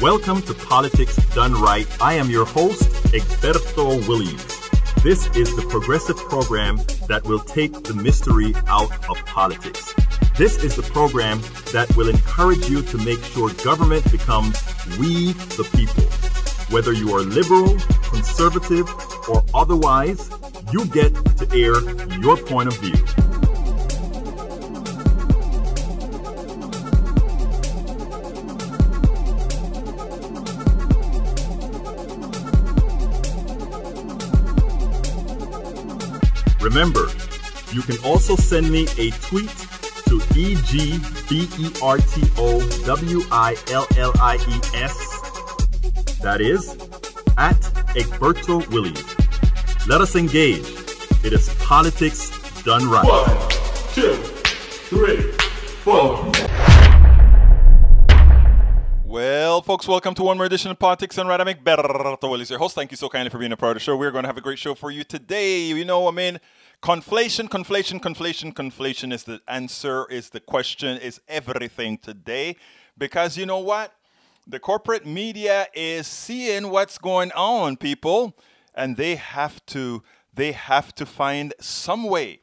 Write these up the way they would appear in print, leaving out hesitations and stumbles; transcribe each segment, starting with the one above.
Welcome to Politics Done Right. I am your host, Egberto Williams. This is the progressive program that will take the mystery out of politics. This is the program that will encourage you to make sure government becomes we the people. Whether you are liberal, conservative, or otherwise, you get to air your point of view. Remember, you can also send me a tweet to EGBERTOWILLIES. That is, at Egberto Williams. Let us engage. It is politics done right. 1, 2, 3, 4. Well, folks, welcome to one more edition of Politics Done Right. I'm Egberto Williams, your host. Thank you so kindly for being a part of the show. We're going to have a great show for you today. You know, conflation is the answer, is the question, is everything today. Because you know what? The corporate media is seeing what's going on, people, and they have to find some way.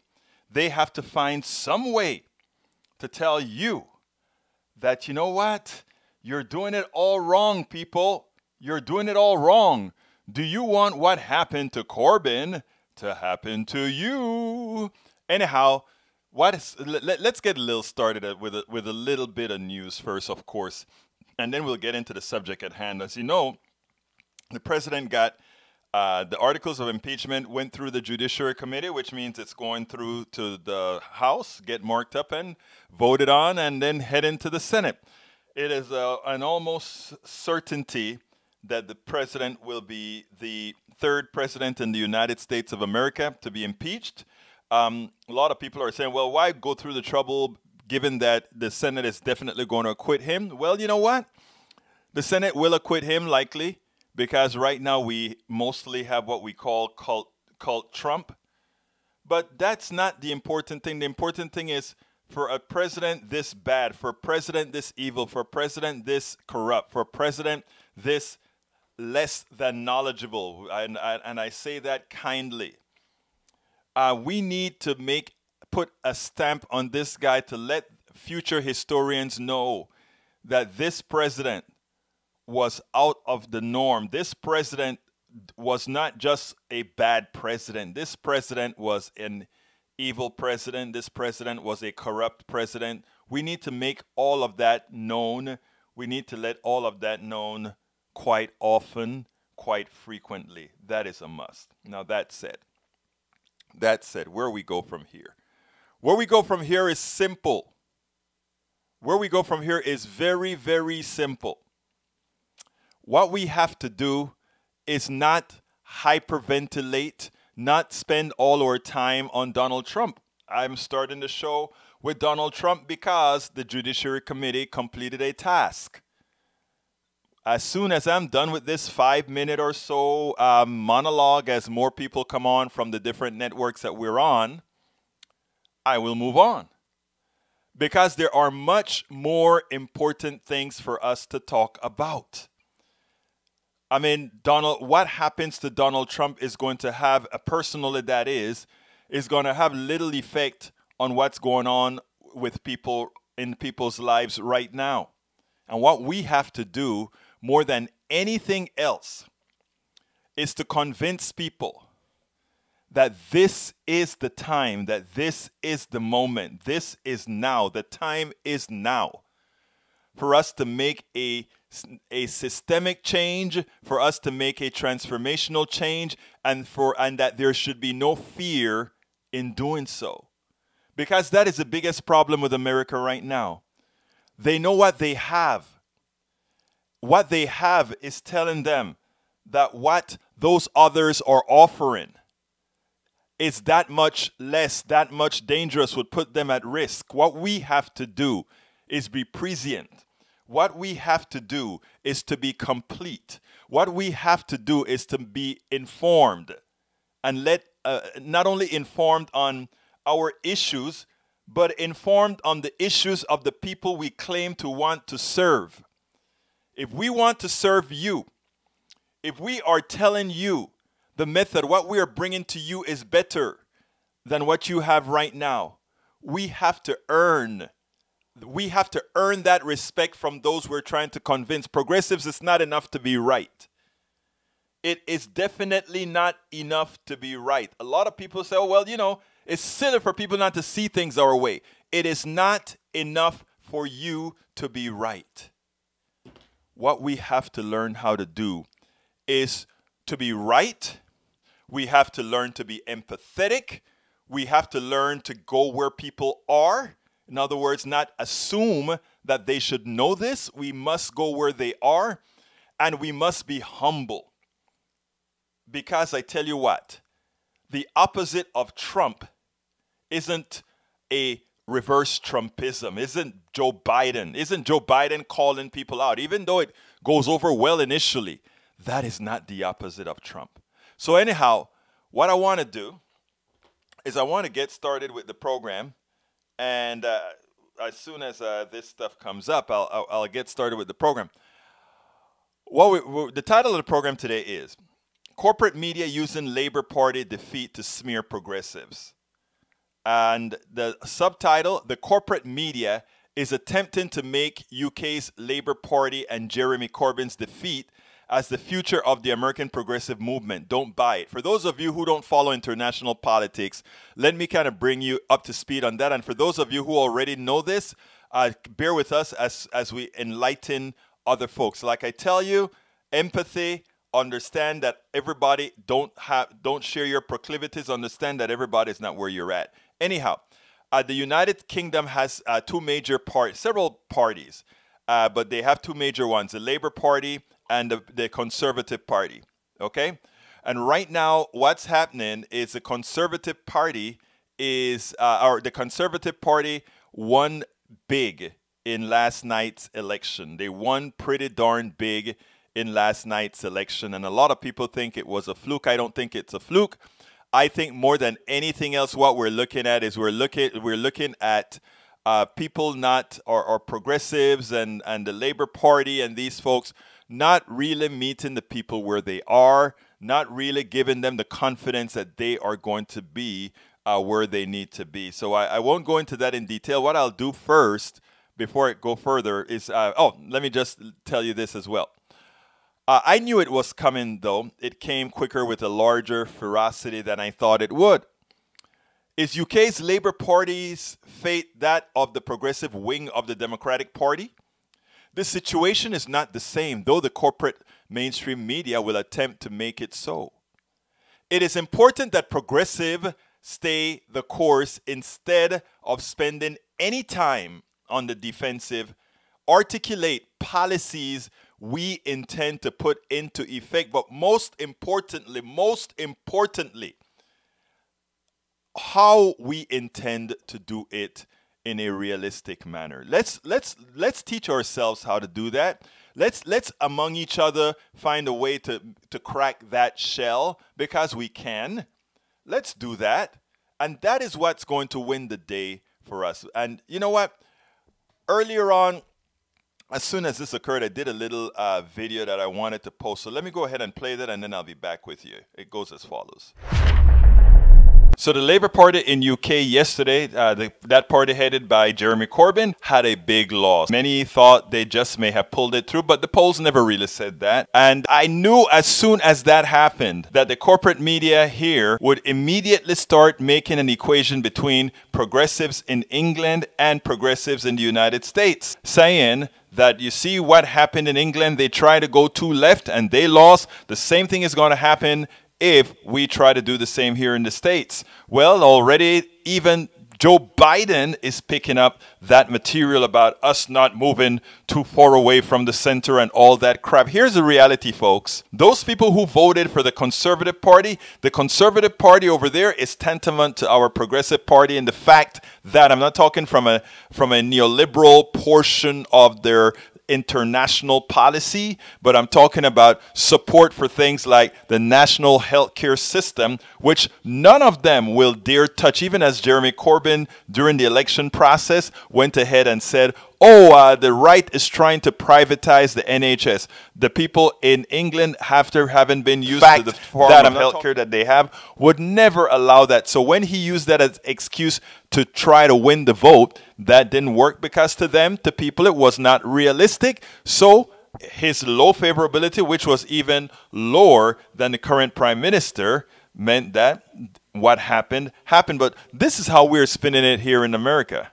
They have to find some way to tell you that, you know what? You're doing it all wrong, people. You're doing it all wrong. Do you want what happened to Corbyn to happen to you? Anyhow, let's get a little started with a little bit of news first, of course, and then we'll get into the subject at hand. As you know, the president got the articles of impeachment went through the Judiciary Committee, which means it's going through to the House, get marked up and voted on, and then head into the Senate. It is an almost certainty that the president will be the third president in the United States of America to be impeached. A lot of people are saying, well, why go through the trouble given that the Senate is definitely going to acquit him? Well, you know what? The Senate will acquit him likely because right now we mostly have what we call cult Trump. But that's not the important thing. The important thing is for a president this bad, for a president this evil, for a president this corrupt, for a president this less than knowledgeable, and I say that kindly, we need to put a stamp on this guy to let future historians know that this president was out of the norm. This president was not just a bad president. This president was an evil president. This president was a corrupt president. We need to make all of that known. We need to let all of that known quite often, quite frequently. That is a must. Now that said, where we go from here? Where we go from here is simple. Where we go from here is very, very simple. What we have to do is not hyperventilate, not spend all our time on Donald Trump. I'm starting the show with Donald Trump because the Judiciary Committee completed a task. As soon as I'm done with this 5-minute or so monologue, as more people come on from the different networks that we're on, I will move on. Because there are much more important things for us to talk about. I mean, what happens to Donald Trump is going to have, personally that is going to have little effect on what's going on with people in people's lives right now. And what we have to do more than anything else is to convince people that this is the time, that this is the moment, this is now, the time is now for us to make a systemic change, for us to make a transformational change, and that there should be no fear in doing so. Because that is the biggest problem with America right now. They know what they have. What they have is telling them that what those others are offering is that much less, that much dangerous, would put them at risk. What we have to do is be prescient. What we have to do is to be complete. What we have to do is to be informed and not only informed on our issues, but informed on the issues of the people we claim to want to serve. If we want to serve you, if we are telling you the method, what we are bringing to you is better than what you have right now, we have to earn that respect from those we're trying to convince. Progressives, it's not enough to be right. It is definitely not enough to be right. A lot of people say, oh, well, you know, it's silly for people not to see things our way. It is not enough for you to be right. What we have to learn how to do is to be right. We have to learn to be empathetic. We have to learn to go where people are. In other words, not assume that they should know this. We must go where they are, and we must be humble. Because I tell you what, the opposite of Trump isn't a reverse Trumpism, isn't Joe Biden. Isn't Joe Biden calling people out? Even though it goes over well initially, that is not the opposite of Trump. So anyhow, what I want to do is I want to get started with the program. And as soon as this stuff comes up, I'll get started with the program. The title of the program today is Corporate Media Using Labour Party Defeat to Smear Progressives. And the subtitle, The Corporate Media is Attempting to Make UK's Labour Party and Jeremy Corbyn's defeat as the future of the American progressive movement. Don't buy it. For those of you who don't follow international politics, let me kind of bring you up to speed on that. And for those of you who already know this, bear with us as we enlighten other folks. Like I tell you, empathy, understand that everybody don't share your proclivities, understand that everybody's not where you're at. Anyhow, the United Kingdom has several parties, but they have two major ones, the Labour Party and the Conservative Party, okay? And right now, what's happening is the Conservative Party won big in last night's election. They won pretty darn big in last night's election, and a lot of people think it was a fluke. I don't think it's a fluke. I think more than anything else, what we're looking at is we're looking at people or progressives and the Labour Party and these folks not really meeting the people where they are, not really giving them the confidence that they are going to be where they need to be. So I won't go into that in detail. What I'll do first, before I go further, is, let me just tell you this as well. I knew it was coming, though. It came quicker with a larger ferocity than I thought it would. Is UK's Labour Party's fate that of the progressive wing of the Democratic Party? The situation is not the same, though the corporate mainstream media will attempt to make it so. It is important that progressive stay the course instead of spending any time on the defensive, articulate policies we intend to put into effect, but most importantly, how we intend to do it in a realistic manner. Let's teach ourselves how to do that. Let's among each other find a way to crack that shell, because we can. Let's do that. And that is what's going to win the day for us. And you know what? Earlier on, as soon as this occurred, I did a little video that I wanted to post. So let me go ahead and play that, and then I'll be back with you. It goes as follows. So the Labour Party in UK yesterday, that party headed by Jeremy Corbyn, had a big loss. Many thought they just may have pulled it through, but the polls never really said that. And I knew as soon as that happened that the corporate media here would immediately start making an equation between progressives in England and progressives in the United States, saying that you see what happened in England, they tried to go too left and they lost. The same thing is going to happen if we try to do the same here in the States. Well, already even Joe Biden is picking up that material about us not moving too far away from the center and all that crap. Here's the reality, folks. Those people who voted for the Conservative Party over there is tantamount to our Progressive Party in the fact that, I'm not talking from a neoliberal portion of their international policy, but I'm talking about support for things like the national healthcare system, which none of them will dare touch, even as Jeremy Corbyn during the election process went ahead and said the right is trying to privatize the NHS. The people in England, after having been used to the form of healthcare that they have, would never allow that. So when he used that as excuse to try to win the vote, that didn't work because to them, to people, it was not realistic. So his low favorability, which was even lower than the current prime minister, meant that what happened. But this is how we're spinning it here in America.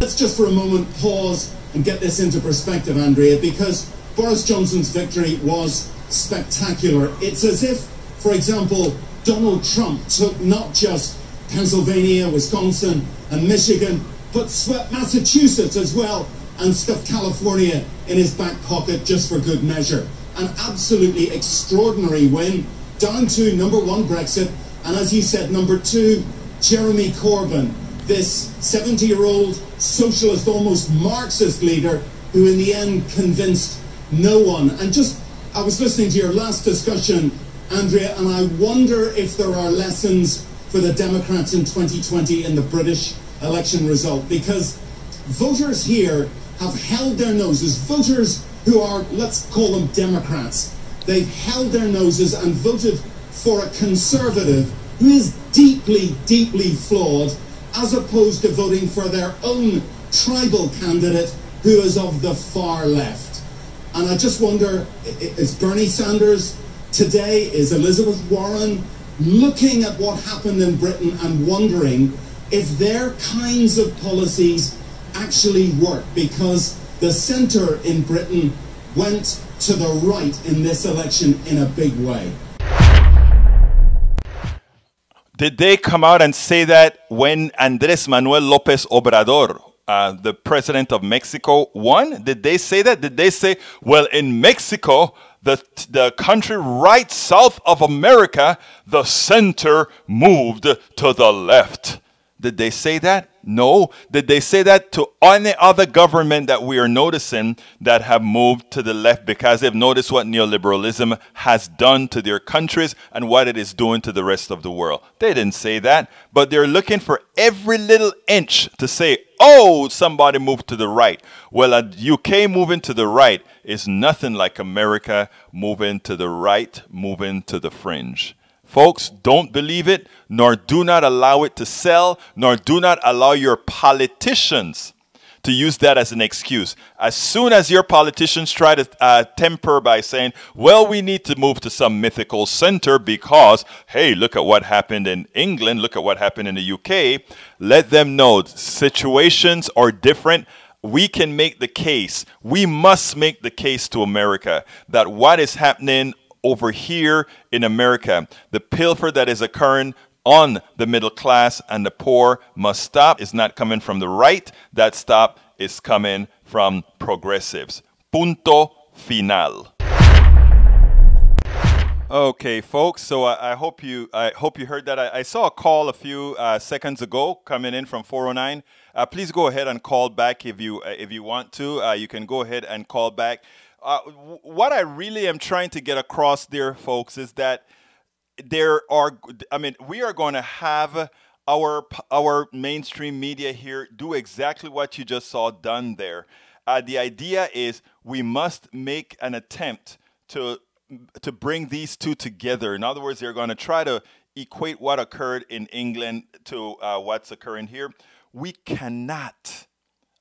Let's just for a moment pause and get this into perspective, Andrea, because Boris Johnson's victory was spectacular. It's as if, for example, Donald Trump took not just Pennsylvania, Wisconsin and Michigan, but swept Massachusetts as well and stuffed California in his back pocket just for good measure. An absolutely extraordinary win, down to number one, Brexit, and as you said, number two, Jeremy Corbyn, this 70-year-old socialist, almost Marxist leader who in the end convinced no one. And just, I was listening to your last discussion, Andrea, and I wonder if there are lessons for the Democrats in 2020 in the British election result, because voters here have held their noses, voters who are, let's call them Democrats, they've held their noses and voted for a conservative who is deeply, deeply flawed, as opposed to voting for their own tribal candidate who is of the far left. And I just wonder, is Bernie Sanders today, is Elizabeth Warren looking at what happened in Britain and wondering if their kinds of policies actually work? Because the centre in Britain went to the right in this election in a big way. Did they come out and say that when Andrés Manuel López Obrador, the president of Mexico, won? Did they say that? Did they say, well, in Mexico, the country right south of America, the center moved to the left? Did they say that? No. Did they say that to any other government that we are noticing that have moved to the left because they've noticed what neoliberalism has done to their countries and what it is doing to the rest of the world? They didn't say that, but they're looking for every little inch to say, oh, somebody moved to the right. Well, a UK moving to the right is nothing like America moving to the right, moving to the fringe. Folks, don't believe it, nor do not allow it to sell, nor do not allow your politicians to use that as an excuse. As soon as your politicians try to temper by saying, well, we need to move to some mythical center because, hey, look at what happened in England, look at what happened in the UK, let them know situations are different. We can make the case, we must make the case to America that what is happening over here in America, the pilfer that is occurring on the middle class and the poor must stop. It's not coming from the right. That stop is coming from progressives. Punto final. Okay, folks. So I hope you heard that. I saw a call a few seconds ago coming in from 409. Please go ahead and call back if you want to. You can go ahead and call back. What I really am trying to get across there, folks, is that we are going to have our mainstream media here do exactly what you just saw done there. The idea is we must make an attempt to bring these two together. In other words, they're going to try to equate what occurred in England to what's occurring here. We cannot,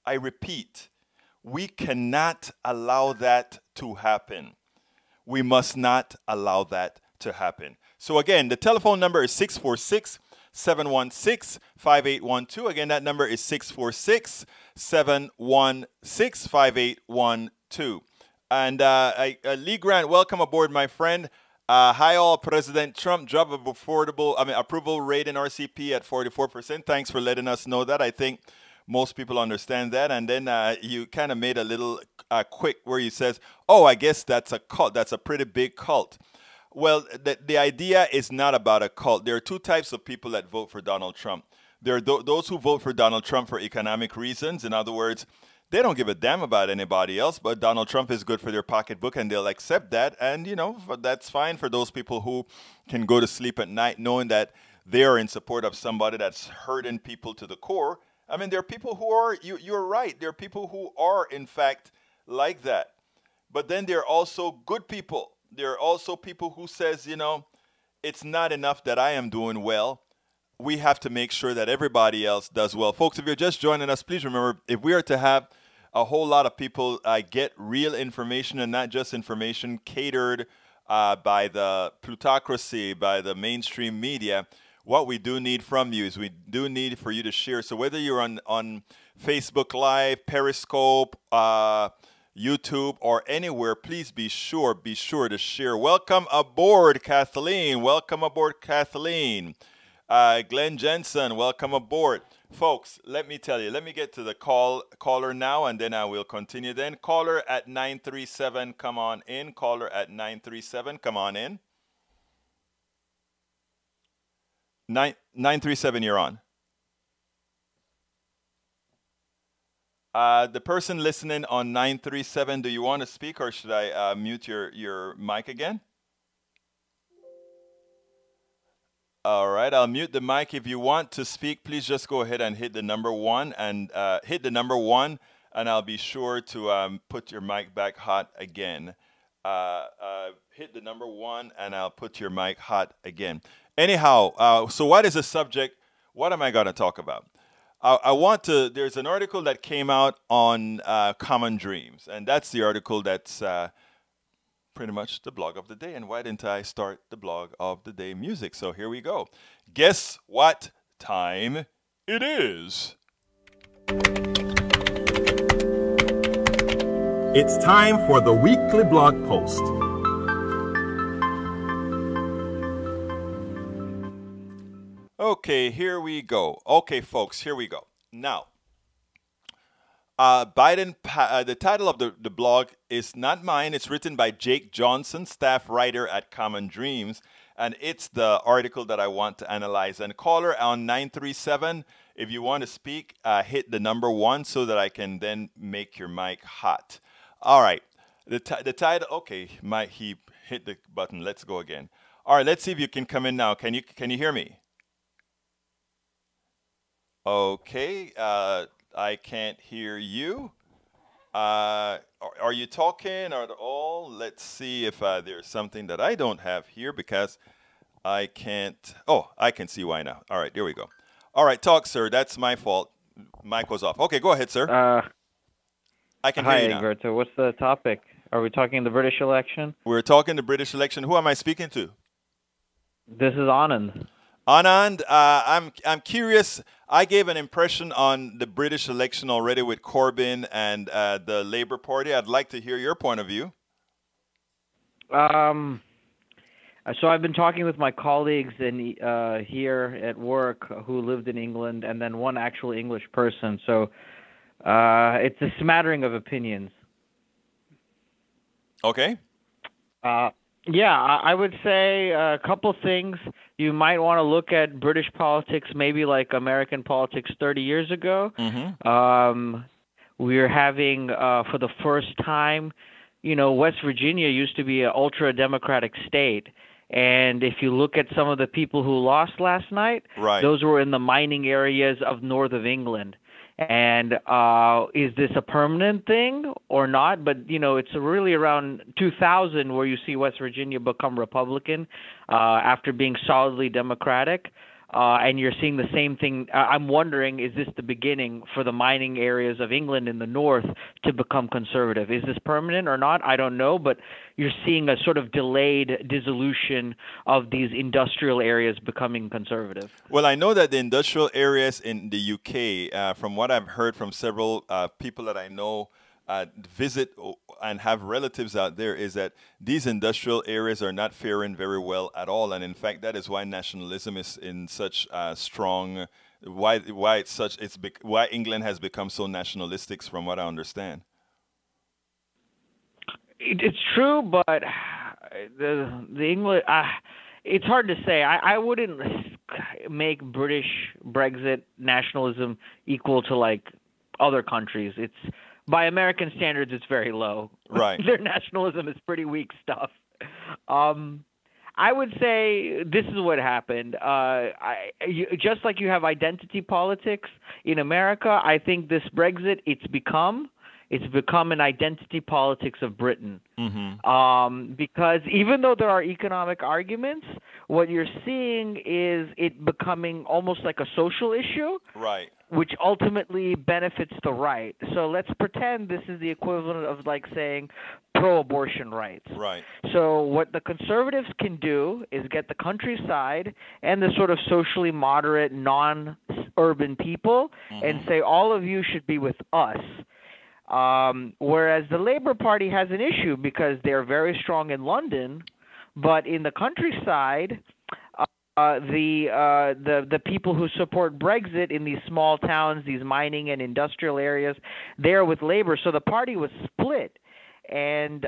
I repeat, we cannot allow that to happen. We must not allow that to happen. So again, the telephone number is 646-716-5812. Again, that number is 646-716-5812. And Lee Grant, welcome aboard, my friend. Hi all, President Trump drop of approval rate in RCP at 44%. Thanks for letting us know that. I think most people understand that. And then you kind of made a little quick where you says, oh, I guess that's a cult. That's a pretty big cult. Well, the idea is not about a cult. There are two types of people that vote for Donald Trump. There are those who vote for Donald Trump for economic reasons. In other words, they don't give a damn about anybody else, but Donald Trump is good for their pocketbook and they'll accept that. And, that's fine for those people who can go to sleep at night knowing that they are in support of somebody that's hurting people to the core. I mean, there are people who are, you're right. There are people who are, in fact, like that. But then there are also good people. There are also people who says, it's not enough that I am doing well. We have to make sure that everybody else does well. Folks, if you're just joining us, please remember, if we are to have a whole lot of people get real information and not just information catered by the plutocracy, by the mainstream media, what we do need from you is we do need for you to share. So whether you're on Facebook Live, Periscope, YouTube, or anywhere, please be sure to share. Welcome aboard, Kathleen. Welcome aboard, Kathleen. Glenn Jensen, welcome aboard. Folks, let me tell you, let me get to the caller now, and then I will continue then. Caller at 937, come on in. Caller at 937, come on in. 937, you're on. The person listening on 937, do you want to speak, or should I mute your mic again? All right, I'll mute the mic. If you want to speak, please just go ahead and hit the number 1 and and I'll be sure to put your mic back hot again. Hit the number 1 and I'll put your mic hot again. Anyhow, so what is the subject? What am I going to talk about? There's an article that came out on Common Dreams, and that's the article that's pretty much the blog of the day. And why didn't I start the blog of the day music? So here we go. Guess what time it is? It's time for the weekly blog post. Okay, here we go. Okay, folks, here we go. Now, the title of the blog is not mine. It's written by Jake Johnson, staff writer at Common Dreams, and it's the article that I want to analyze. And caller on 937, if you want to speak, hit the number 1 so that I can then make your mic hot. All right, the title. Okay, he hit the button. Let's go again. All right, let's see if you can come in now. Can you hear me? Okay. I can't hear you. Are you talking at all? Let's see if there's something that I don't have here because I can't. Oh, I can see why now. All right, there we go. All right, talk, sir. That's my fault. Mic was off. Okay, go ahead, sir. I can hear you now. Hi, Egberto. What's the topic? Are we talking the British election? We're talking the British election. Who am I speaking to? This is Anand. Anand, I'm curious. I gave an impression on the British election already with Corbyn and the Labour Party. I'd like to hear your point of view. So I've been talking with my colleagues here at work who lived in England, and then one actual English person. So it's a smattering of opinions. Okay. Yeah, I would say a couple things. You might want to look at British politics maybe like American politics 30 years ago. Mm-hmm. We're having, for the first time, West Virginia used to be an ultra-democratic state. And if you look at some of the people who lost last night, right, those were in the mining areas of north of England. And is this a permanent thing or not? But, it's really around 2000 where you see West Virginia become Republican after being solidly Democratic. And you're seeing the same thing. I'm wondering, is this the beginning for the mining areas of England in the north to become conservative? Is this permanent or not? I don't know, but you're seeing a sort of delayed dissolution of these industrial areas becoming conservative. Well, I know that the industrial areas in the UK, from what I've heard from several people that I know visit and have relatives out there, is that these industrial areas are not faring very well at all, and in fact, that is why nationalism is in such strong. Why England has become so nationalistic, from what I understand. It's true, but the English. It's hard to say. I wouldn't make British Brexit nationalism equal to like other countries. It's by American standards, it's very low. Right. Their nationalism is pretty weak stuff. I would say this is what happened. Just like you have identity politics in America, I think this Brexit, it's become an identity politics of Britain. Because even though there are economic arguments, what you're seeing is it becoming almost like a social issue. Right. Which ultimately benefits the right. So let's pretend this is the equivalent of like saying pro-abortion rights. Right. So what the conservatives can do is get the countryside and the sort of socially moderate, non-urban people and say, all of you should be with us. Whereas the Labour Party has an issue because they're very strong in London, but in the countryside, the people who support Brexit in these small towns, these mining and industrial areas, they're with Labour. So the party was split. And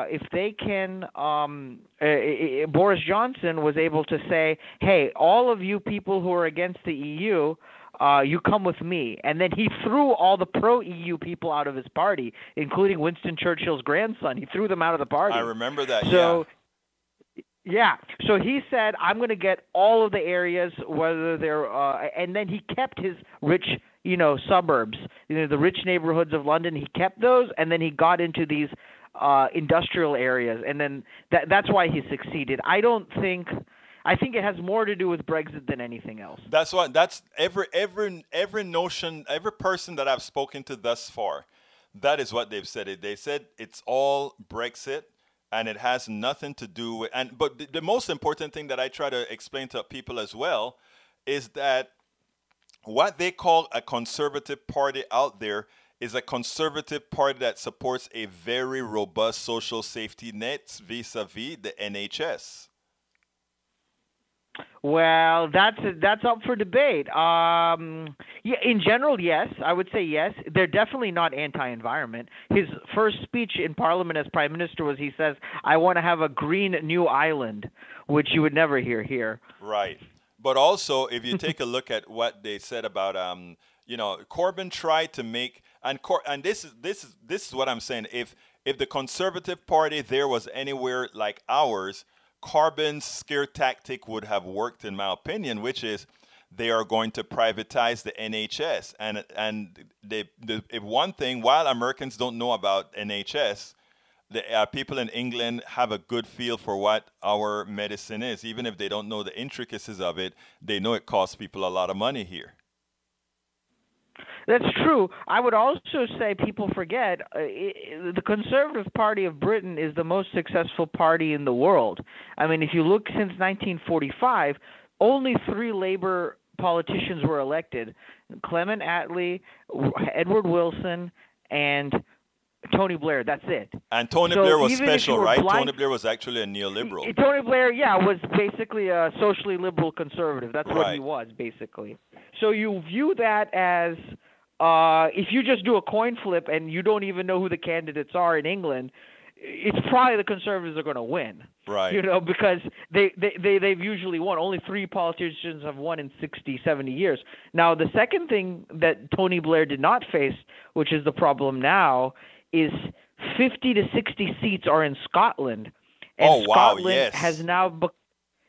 if they can, Boris Johnson was able to say, hey, all of you people who are against the EU, you come with me. And then he threw all the pro-EU people out of his party, including Winston Churchill's grandson. He threw them out of the party. I remember that, Yeah. So he said, I'm going to get all of the areas, whether they're and then he kept his rich, suburbs, the rich neighborhoods of London. He kept those, and then he got into these industrial areas, and then that's why he succeeded. I think it has more to do with Brexit than anything else. That's every notion, every person that I've spoken to thus far, that is what they've said. They said it's all Brexit. And it has nothing to do with, but the most important thing that I try to explain to people as well is that what they call a conservative party out there is a conservative party that supports a very robust social safety net vis-a-vis the NHS. Well, that's up for debate. Yeah, in general, yes, I would say yes. They're definitely not anti-environment. His first speech in Parliament as Prime Minister was, he says, "I want to have a green new island," which you would never hear here. Right, but also if you take a look at what they said about, Corbyn tried to make, and this is what I'm saying. If the Conservative Party there was anywhere like ours, Corbyn's scare tactic would have worked, in my opinion, which is they are going to privatize the NHS. And if one thing, while Americans don't know about NHS, the people in England have a good feel for what our medicine is. Even if they don't know the intricacies of it, they know it costs people a lot of money here. That's true. I would also say people forget the Conservative Party of Britain is the most successful party in the world. I mean, if you look since 1945, only 3 Labour politicians were elected: Clement Attlee, Edward Wilson, and Tony Blair. That's it. And Tony Blair was special, right? Tony Blair was actually a neoliberal. Tony Blair, was basically a socially liberal conservative. That's what he was, basically. So you view that as if you just do a coin flip and you don't even know who the candidates are in England, it's probably the Conservatives are going to win. Right. Because they've usually won. Only 3 politicians have won in 60, 70 years. Now, the second thing that Tony Blair did not face, which is the problem now, is 50 to 60 seats are in Scotland. And Scotland has now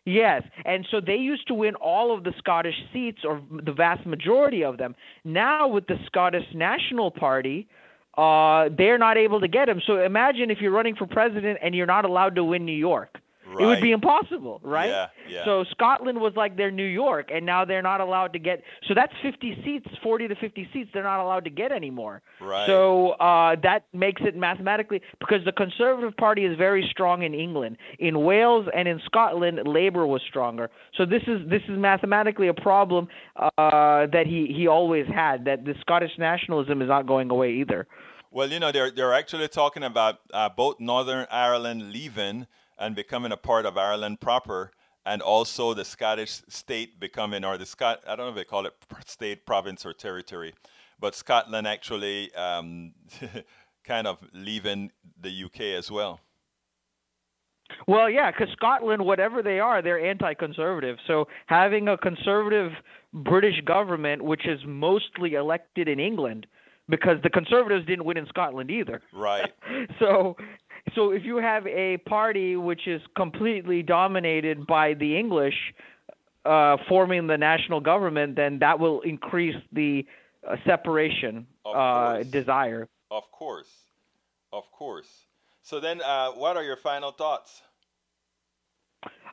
Yes, and so they used to win all of the Scottish seats, or the vast majority of them. Now with the Scottish National Party, they're not able to get them. So imagine if you're running for president and you're not allowed to win New York. Right. It would be impossible, right? Yeah. So Scotland was like their New York, and now they're not allowed to get – so that's 50 seats, 40 to 50 seats they're not allowed to get anymore. Right. So that makes it mathematically – because the Conservative Party is very strong in England. In Wales and in Scotland, Labour was stronger. So this is mathematically a problem that he always had, that the Scottish nationalism is not going away either. Well, they're actually talking about both Northern Ireland leaving and becoming a part of Ireland proper, and also the Scottish state becoming, or I don't know if they call it state, province, or territory, but Scotland actually kind of leaving the UK as well. Well, yeah, because Scotland, whatever they are, they're anti-conservative. So having a conservative British government, which is mostly elected in England, because the Conservatives didn't win in Scotland either. Right. So if you have a party which is completely dominated by the English forming the national government, then that will increase the separation desire. Of course. Of course. So then, what are your final thoughts?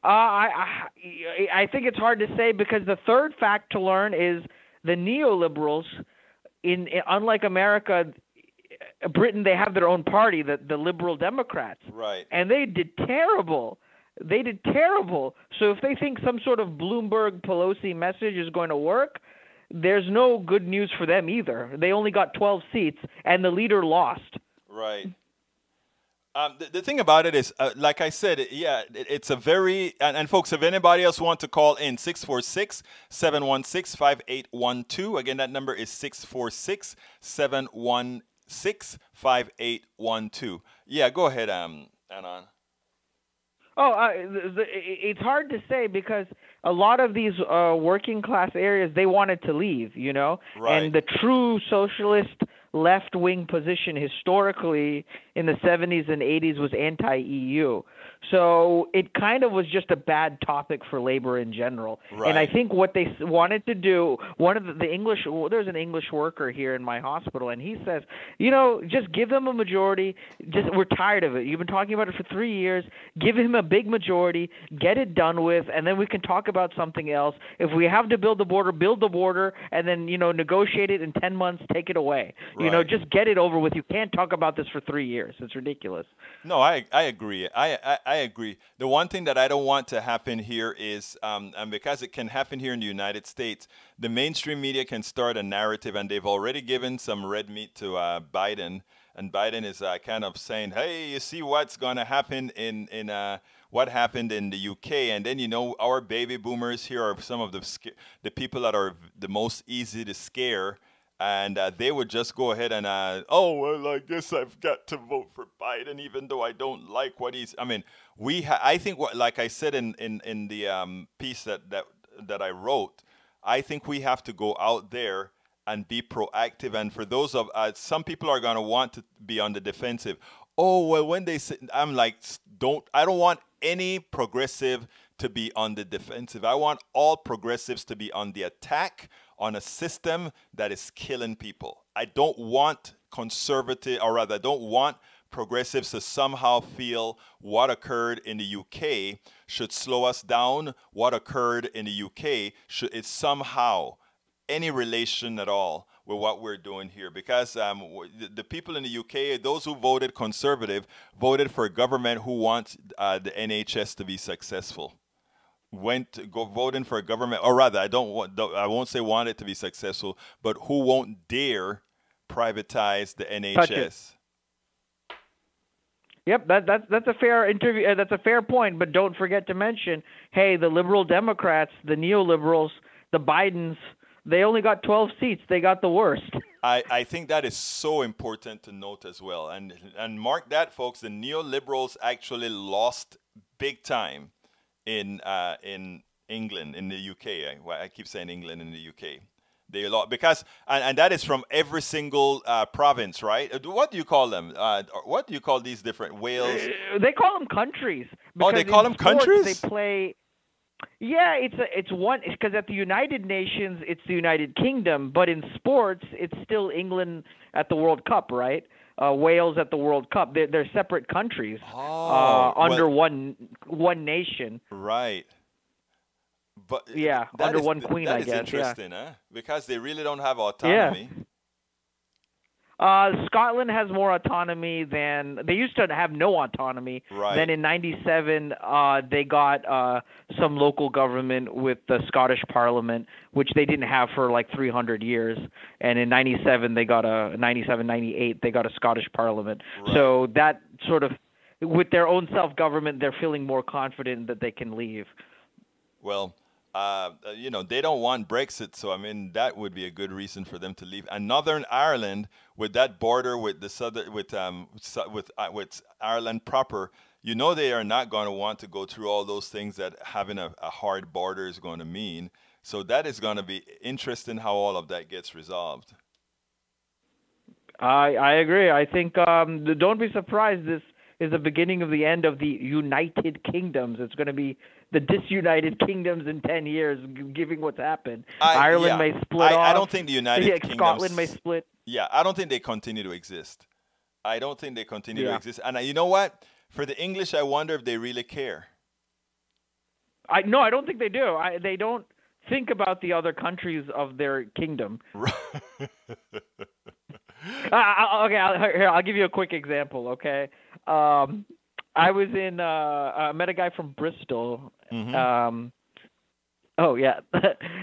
I think it's hard to say, because the third fact to learn is the neoliberals, unlike America, Britain, they have their own party, the Liberal Democrats. Right. And they did terrible. They did terrible. So if they think some sort of Bloomberg Pelosi message is going to work, there's no good news for them either. They only got 12 seats, and the leader lost. Right. The thing about it is, like I said, it's a very, and folks, if anybody else want to call in, 646-716-5812. Again, that number is 646-716-5812. Yeah, go ahead, Anon. It's hard to say, because a lot of these working class areas, they wanted to leave, Right. And the true socialist left-wing position historically in the 70s and 80s was anti-EU. So it kind of was just a bad topic for labor in general. Right. And I think what they wanted to do, one of the English, there's an English worker here in my hospital, and he says, just give them a majority. We're tired of it. You've been talking about it for 3 years. Give him a big majority, get it done with, and then we can talk about something else. If we have to build the border, and then, negotiate it in 10 months, take it away. Right. Just get it over with. You can't talk about this for 3 years. It's ridiculous. No, I agree. I agree. The one thing that I don't want to happen here is, and because it can happen here in the United States, the mainstream media can start a narrative, and they've already given some red meat to Biden, and Biden is kind of saying, "Hey, you see what's going to happen in what happened in the UK," and then our baby boomers here are some of the people that are the most easy to scare. And they would just go ahead and, I guess I've got to vote for Biden, even though I don't like what he's. I mean, I think like I said in the piece that I wrote, I think we have to go out there and be proactive. And for those of some people are going to want to be on the defensive. Oh, well, when they say, I'm like, I don't want any progressive to be on the defensive. I want all progressives to be on the attack on a system that is killing people. I don't want I don't want progressives to somehow feel what occurred in the UK should slow us down. What occurred in the UK is somehow any relation at all with what we're doing here. Because the people in the UK, those who voted conservative, voted for a government who wants the NHS to be successful. Voting for a government, or rather, I won't say want it to be successful, but who won't dare privatize the NHS. Yep, that's a fair interview. That's a fair point, but don't forget to mention, hey, the Liberal Democrats, the neoliberals, the Bidens, they only got 12 seats. They got the worst. I think that is so important to note as well, and mark that, folks. The neoliberals actually lost big time in England, in the UK. I keep saying England in the UK. They lost because, and that is from every single province, right? What do you call them? What do you call these different Wales? They call them countries. Oh, they call them countries? They play. Yeah, it's one, because at the United Nations it's the United Kingdom, but in sports it's still England at the World Cup, right? Wales at the World Cup. They're separate countries under one nation. Right. But yeah, under one queen, I guess. That is interesting, huh? Because they really don't have autonomy. Yeah. Scotland has more autonomy than they used to have. No autonomy. Right. Then in '97, they got some local government with the Scottish Parliament, which they didn't have for like 300 years. And in '97, they got '98, they got a Scottish Parliament. Right. So that sort of, with their own self-government, they're feeling more confident that they can leave. Well, they don't want Brexit, so I mean that would be a good reason for them to leave. And Northern Ireland, with that border with the southern, with Ireland proper, they are not going to want to go through all those things that having a hard border is going to mean. So that is going to be interesting how all of that gets resolved. I agree. I think don't be surprised. This is the beginning of the end of the United Kingdoms. It's going to be the disunited kingdoms in 10 years, given what's happened. Ireland may split off. I don't think the United Kingdoms... Scotland may split. Yeah, I don't think they continue to exist. I don't think they continue to exist. And you know what? For the English, I wonder if they really care. No, I don't think they do. They don't think about the other countries of their kingdom. I'll give you a quick example, okay? I was I met a guy from Bristol. Mm-hmm.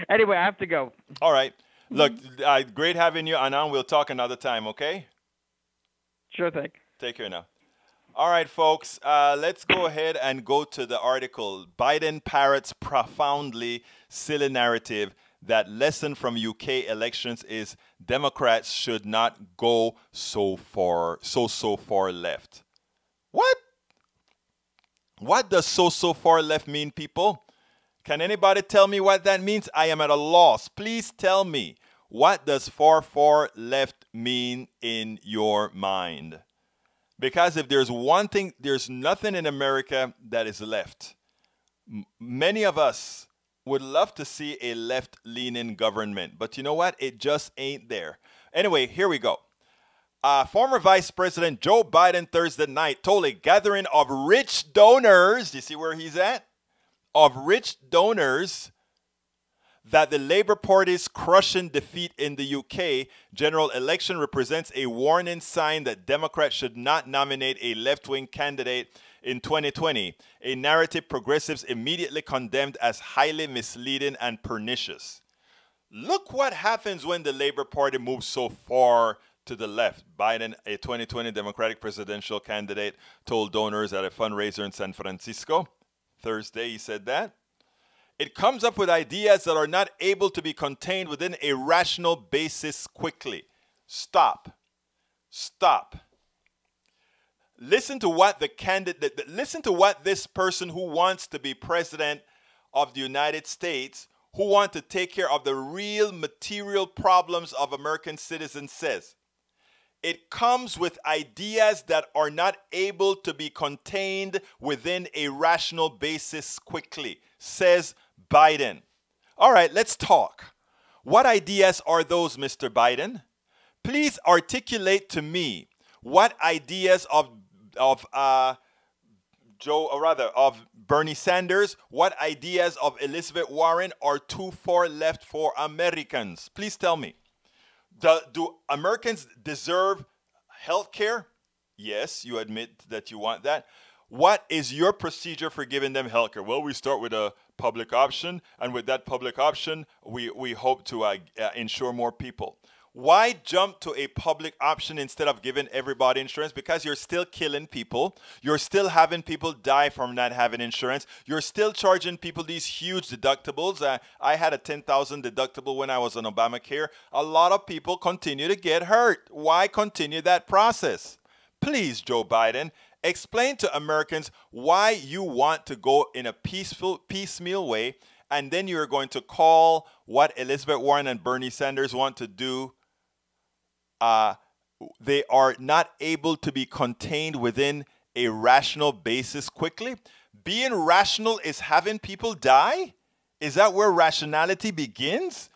Anyway, I have to go. All right. Look, great having you, Anand. We'll talk another time, okay? Sure thing. Take care now. All right, folks, let's go ahead and go to the article. Biden parrots profoundly silly narrative that lesson from UK elections is Democrats should not go so far left. What? What does so far left mean, people? Can anybody tell me what that means? I am at a loss. Please tell me. What does far left mean in your mind? Because if there's one thing, there's nothing in America that is left. Many of us would love to see a left-leaning government, but you know what? It just ain't there. Anyway, here we go. Former Vice President Joe Biden Thursday night told a gathering of rich donors, you see where he's at? Of rich donors, that the Labour Party's crushing defeat in the UK general election represents a warning sign that Democrats should not nominate a left-wing candidate in 2020, a narrative progressives immediately condemned as highly misleading and pernicious. Look what happens when the Labour Party moves so far to the left. Biden, a 2020 Democratic presidential candidate, told donors at a fundraiser in San Francisco. Thursday, he said that. It comes up with ideas that are not able to be contained within a rational basis quickly. Stop. Listen to what listen to what this person who wants to be president of the United States, who wants to take care of the real material problems of American citizens says. It comes with ideas that are not able to be contained within a rational basis quickly, says Biden. All right, let's talk. What ideas are those, Mr. Biden? Please articulate to me what ideas of Bernie Sanders, what ideas of Elizabeth Warren are too far left for Americans. Please tell me. Do Americans deserve health care? Yes, you admit that you want that. What is your procedure for giving them health care? Well, we start with a public option, and with that public option, we hope to insure more people. Why jump to a public option instead of giving everybody insurance? Because you're still killing people. You're still having people die from not having insurance. You're still charging people these huge deductibles. I had a $10,000 deductible when I was on Obamacare. A lot of people continue to get hurt. Why continue that process? Please, Joe Biden, explain to Americans why you want to go in a piecemeal way, and then you're going to call what Elizabeth Warren and Bernie Sanders want to do they are not able to be contained within a rational basis quickly. Being rational is having people die? Is that where rationality begins?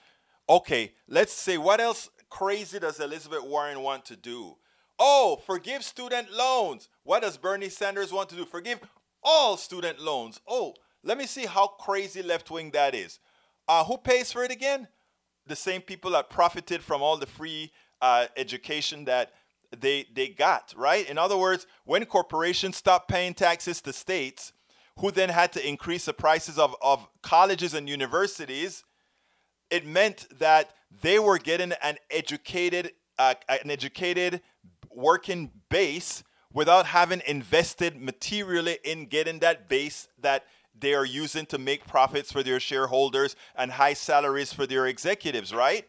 Okay, let's say, what else crazy does Elizabeth Warren want to do? Oh, forgive student loans. What does Bernie Sanders want to do? Forgive all student loans. Oh, let me see how crazy left-wing that is. Who pays for it again? The same people that profited from all the free education that they got, right? In other words, when corporations stopped paying taxes to states, who then had to increase the prices of colleges and universities, it meant that they were getting an educated working base without having invested materially in getting that base that they are using to make profits for their shareholders and high salaries for their executives, right?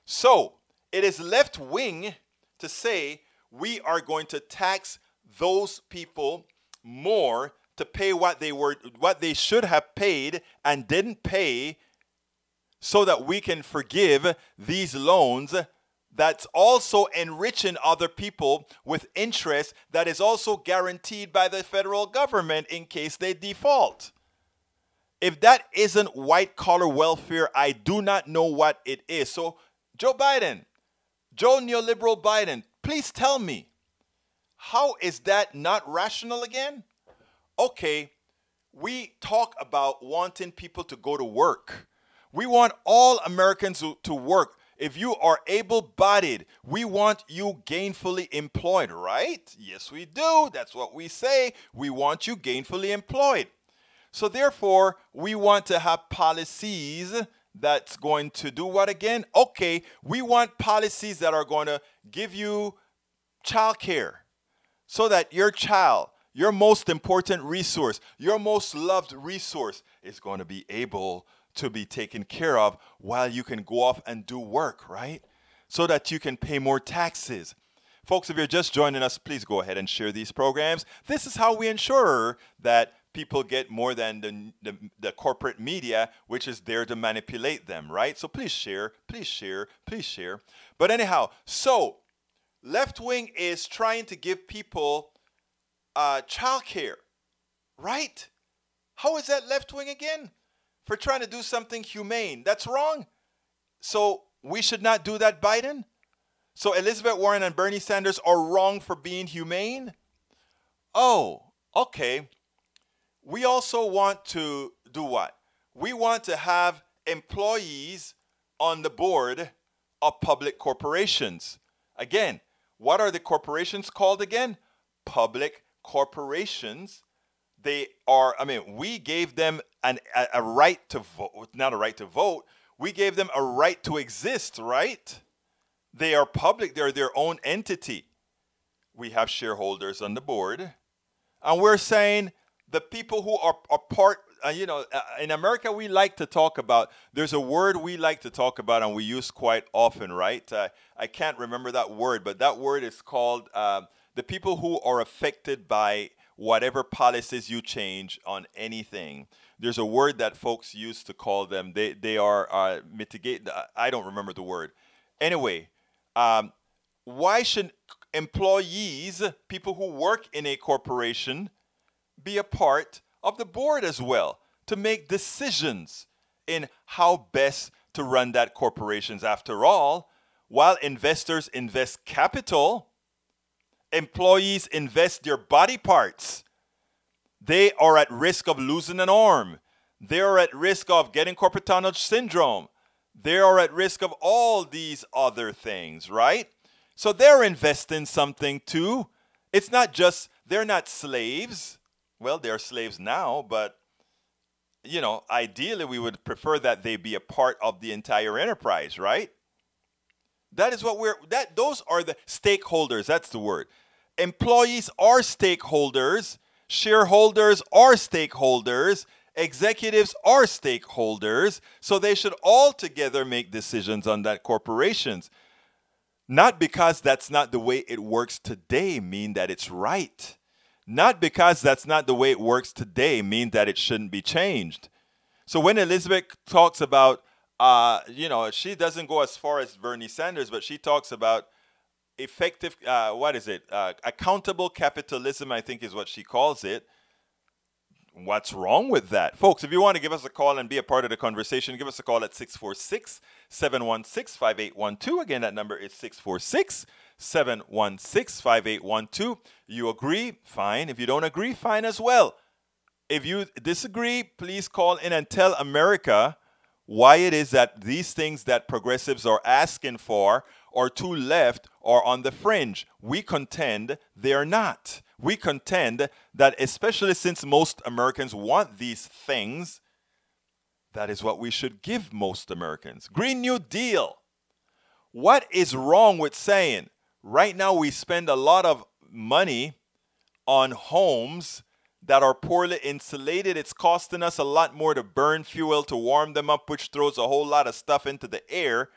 So it is left wing to say we are going to tax those people more to pay what they should have paid and didn't pay, so that we can forgive these loans that's also enriching other people with interest that is also guaranteed by the federal government in case they default. If that isn't white collar welfare, I do not know what it is. So, Joe Biden, Joe neoliberal Biden, please tell me, how is that not rational again? Okay, we talk about wanting people to go to work. We want all Americans to work. If you are able-bodied, we want you gainfully employed, right? Yes, we do. That's what we say. We want you gainfully employed. So therefore, we want to have policies that's going to do what again? Okay, we want policies that are going to give you childcare so that your child, your most important resource, your most loved resource is going to be able to be taken care of while you can go off and do work, right? So that you can pay more taxes. Folks, if you're just joining us, please go ahead and share these programs. This is how we ensure that people get more than the corporate media, which is there to manipulate them, right? So please share, please share, please share. But anyhow, so left wing is trying to give people childcare, right? How is that left wing again? For trying to do something humane. That's wrong. So we should not do that, Biden? So Elizabeth Warren and Bernie Sanders are wrong for being humane? Oh, okay. We also want to do what? We want to have employees on the board of public corporations. Again, what are the corporations called again? Public corporations. They are, we gave them a right to vote, not a right to vote. We gave them a right to exist, right? They are public. They're their own entity. We have shareholders on the board. And we're saying the people who are part, in America, we like to talk about, there's a word we like to talk about and we use quite often, right? I can't remember that word, but that word is called the people who are affected by whatever policies you change on anything. There's a word that folks used to call them. They are mitigate. I don't remember the word. Anyway, why should employees, people who work in a corporation, be a part of the board as well to make decisions in how best to run that corporations? After all, while investors invest capital, employees invest their body parts. They are at risk of losing an arm. They are at risk of getting corporate tunnel syndrome. They are at risk of all these other things, right? So they're investing something too. It's not just, they're not slaves. Well, they're slaves now, but, ideally we would prefer that they be a part of the entire enterprise, right? That is what those are the stakeholders. That's the word. Employees are stakeholders. Shareholders are stakeholders. Executives are stakeholders. So they should all together make decisions on that corporations. Not because that's not the way it works today mean that it's right. Not because that's not the way it works today mean that it shouldn't be changed. So when Elizabeth talks about she doesn't go as far as Bernie Sanders, but she talks about effective, accountable capitalism, I think is what she calls it. What's wrong with that? Folks, if you want to give us a call and be a part of the conversation, give us a call at 646-716-5812. Again, that number is 646-716-5812. You agree? Fine. If you don't agree, fine as well. If you disagree, please call in and tell America why it is that these things that progressives are asking for are too left or on the fringe. We contend they're not. We contend that especially since most Americans want these things, that is what we should give most Americans. Green New Deal. What is wrong with saying right now we spend a lot of money on homes that are poorly insulated? It's costing us a lot more to burn fuel to warm them up, which throws a whole lot of stuff into the air.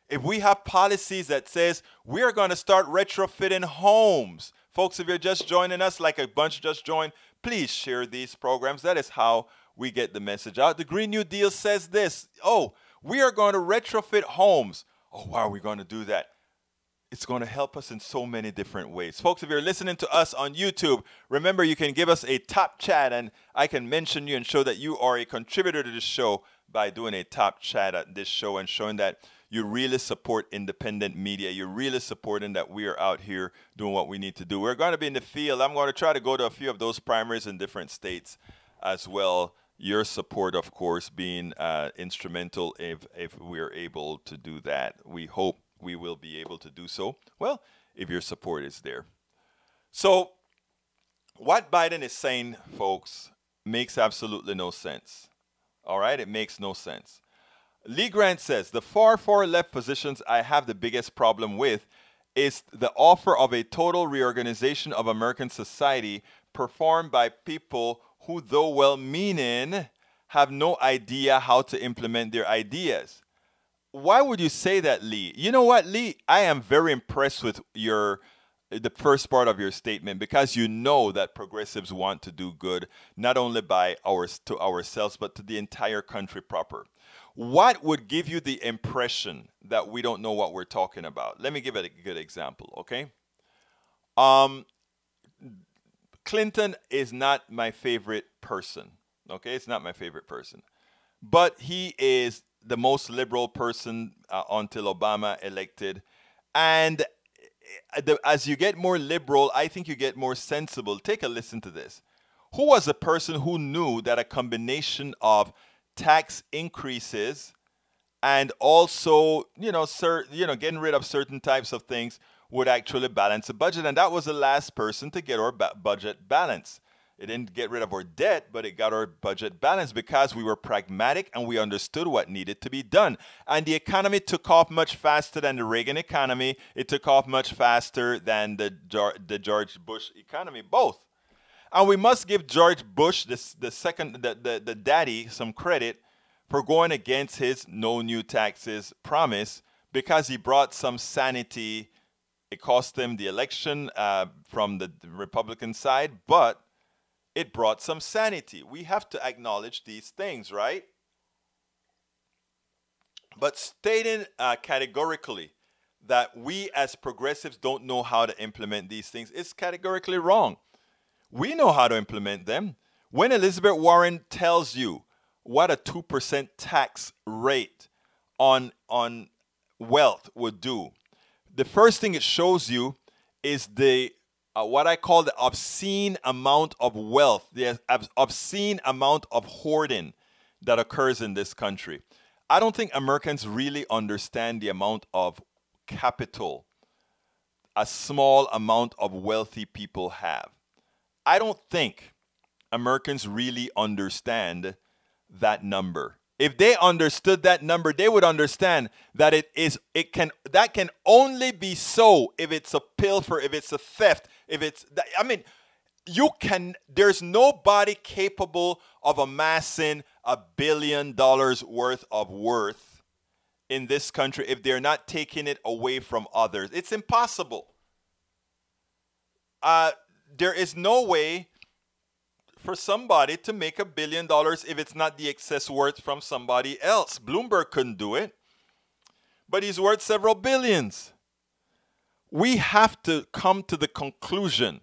If we have policies that says we're going to start retrofitting homes, folks, if you're just joining us, like a bunch just joined, please share these programs. That is how we get the message out. The Green New Deal says this. Oh, we are going to retrofit homes. Oh, why are we going to do that? it's going to help us in so many different ways. Folks, if you're listening to us on YouTube, remember you can give us a top chat and I can mention you and show that you are a contributor to this show by doing a top chat at this show and showing that you really support independent media. You're really supporting that we are out here doing what we need to do. We're going to be in the field. I'm going to try to go to a few of those primaries in different states as well. Your support, of course, being instrumental if we're able to do that. We hope we will be able to do so. Well, if your support is there. So what Biden is saying, folks, makes absolutely no sense. All right? It makes no sense. Lee Grant says, the far left positions I have the biggest problem with is the offer of a total reorganization of American society performed by people who, though well-meaning, have no idea how to implement their ideas. Why would you say that, Lee? You know what, Lee? I am very impressed with the first part of your statement, because you know that progressives want to do good, not only to ourselves, but to the entire country proper. What would give you the impression that we don't know what we're talking about? Let me give it a good example, okay? Clinton is not my favorite person, okay? It's not my favorite person. But he is the most liberal person until Obama elected. And as you get more liberal, I think you get more sensible. Take a listen to this. Who was a person who knew that a combination of tax increases and also, getting rid of certain types of things would actually balance the budget? And that was the last person to get our budget balanced. It didn't get rid of our debt, but it got our budget balanced because we were pragmatic and we understood what needed to be done. And the economy took off much faster than the Reagan economy. It took off much faster than the George Bush economy, both. And we must give George Bush, the daddy, some credit for going against his no new taxes promise, because he brought some sanity. It cost him the election from the Republican side, but it brought some sanity. We have to acknowledge these things, right? But stating categorically that we as progressives don't know how to implement these things is categorically wrong. We know how to implement them. When Elizabeth Warren tells you what a 2% tax rate on wealth would do, the first thing it shows you is what I call the obscene amount of wealth, the obscene amount of hoarding that occurs in this country. I don't think Americans really understand the amount of capital a small amount of wealthy people have. I don't think Americans really understand that number. If they understood that number, they would understand that that can only be so if it's a pilfer, if it's a theft, there's nobody capable of amassing $1 billion worth of worth in this country if they're not taking it away from others. It's impossible. There is no way for somebody to make $1 billion if it's not the excess worth from somebody else. Bloomberg couldn't do it, but he's worth several billions. We have to come to the conclusion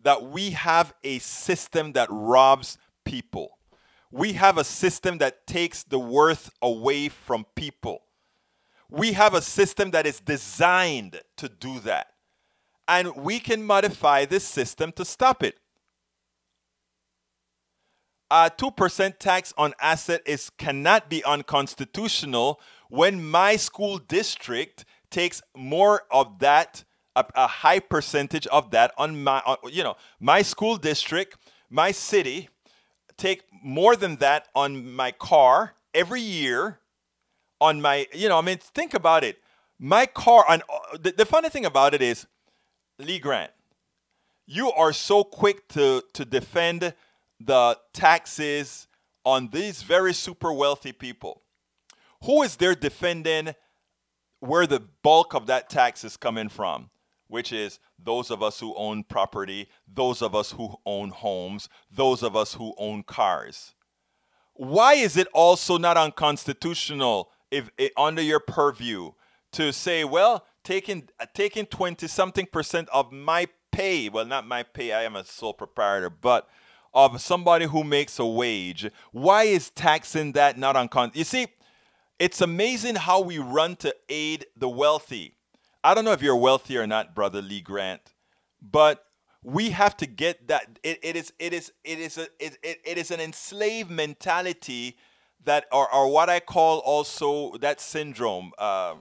that we have a system that robs people. We have a system that takes the worth away from people. We have a system that is designed to do that. And we can modify this system to stop it. A 2% tax on asset cannot be unconstitutional when my school district takes more of that, a high percentage of that on my school district, my city, take more than that on my car every year. On my, think about it. My car, and the funny thing about it is, Lee Grant, you are so quick to defend the taxes on these very super wealthy people. Who is there defending where the bulk of that tax is coming from? Which is those of us who own property, those of us who own homes, those of us who own cars. Why is it also not unconstitutional, if under your purview, to say, well, taking 20-something% of my pay. Well, not my pay. I am a sole proprietor, but of somebody who makes a wage. Why is taxing that not unconscious? You see, it's amazing how we run to aid the wealthy. I don't know if you're wealthy or not, Brother Lee Grant, but we have to get that. It is an enslaved mentality that, or what I call also that syndrome. What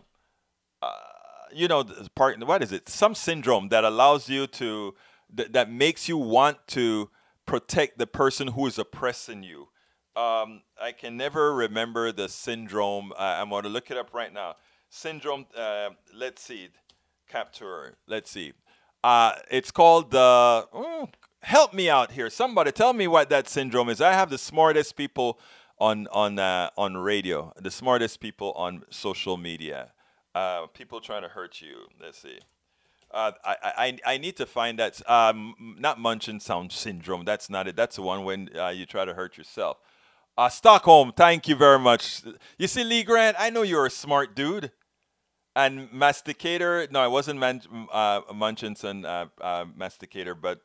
is it? Some syndrome that allows you to, that makes you want to protect the person who is oppressing you. I can never remember the syndrome. I'm going to look it up right now. Syndrome, let's see, capture, let's see. It's called the, help me out here. Somebody tell me what that syndrome is. I have the smartest people on radio, the smartest people on social media. People trying to hurt you. Let's see. I need to find that. Not Munchausen sound syndrome. That's not it. That's the one when you try to hurt yourself. Stockholm. Thank you very much. You see, Lee Grant, I know you're a smart dude. And masticator. No, it wasn't Munchausen masticator, but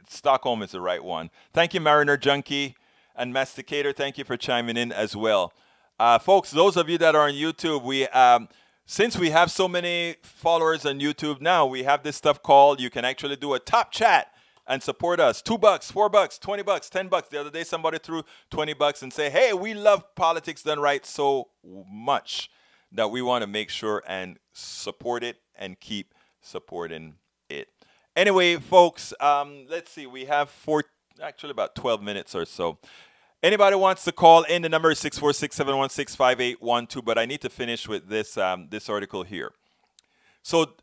Stockholm is the right one. Thank you, Mariner Junkie. And Masticator, thank you for chiming in as well. Folks, those of you that are on YouTube, since we have so many followers on YouTube now, we have this stuff called, you can actually do a top chat and support us. $2, $4, $20, $10. The other day, somebody threw $20 and say, hey, we love Politics Done Right so much that we want to make sure and support it and keep supporting it. Anyway, folks, let's see. We have about 12 minutes or so. Anybody wants to call in, the number is 646-716-5812, but I need to finish with this this article here. So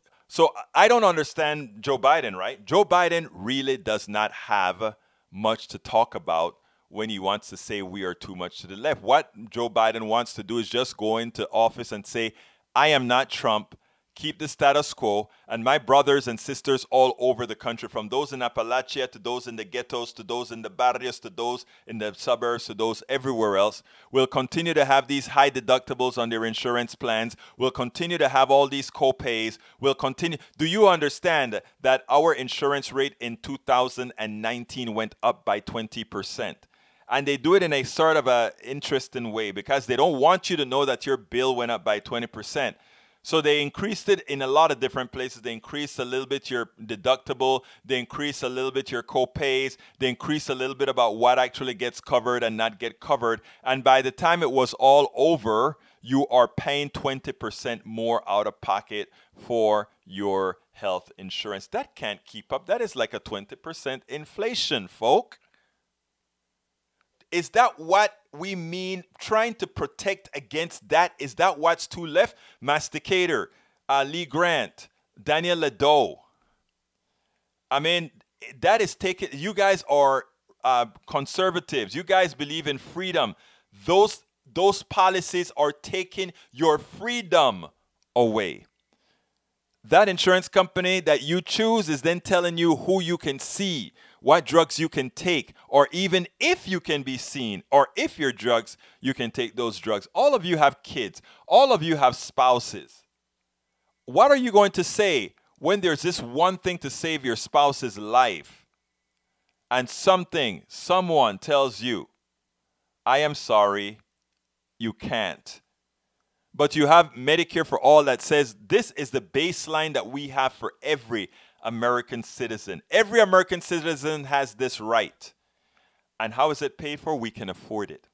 I don't understand Joe Biden, right? Joe Biden really does not have much to talk about when he wants to say we are too much to the left. What Joe Biden wants to do is just go into office and say, I am not Trump. Keep the status quo, and my brothers and sisters all over the country, from those in Appalachia to those in the ghettos to those in the barrios to those in the suburbs to those everywhere else, will continue to have these high deductibles on their insurance plans, will continue to have all these co-pays, will continue. Do you understand that our insurance rate in 2019 went up by 20%? And they do it in a sort of a interesting way because they don't want you to know that your bill went up by 20%. So they increased it in a lot of different places. They increased a little bit your deductible. They increased a little bit your co-pays. They increased a little bit about what actually gets covered and not get covered. And by the time it was all over, you are paying 20% more out of pocket for your health insurance. That can't keep up. That is like a 20% inflation, folk. Is that what we mean trying to protect against that? Is that what's too left? Masticator, Lee Grant, Daniel Ledoux. I mean, that is taken. You guys are conservatives. You guys believe in freedom. Those policies are taking your freedom away. That insurance company that you choose is then telling you who you can see, what drugs you can take, or even if you can be seen, or if your drugs, you can take those drugs. All of you have kids. All of you have spouses. What are you going to say when there's this one thing to save your spouse's life and someone tells you, I am sorry, you can't. But you have Medicare for All that says this is the baseline that we have for every American citizen. Every American citizen has this right. And how is it paid for? We can afford it.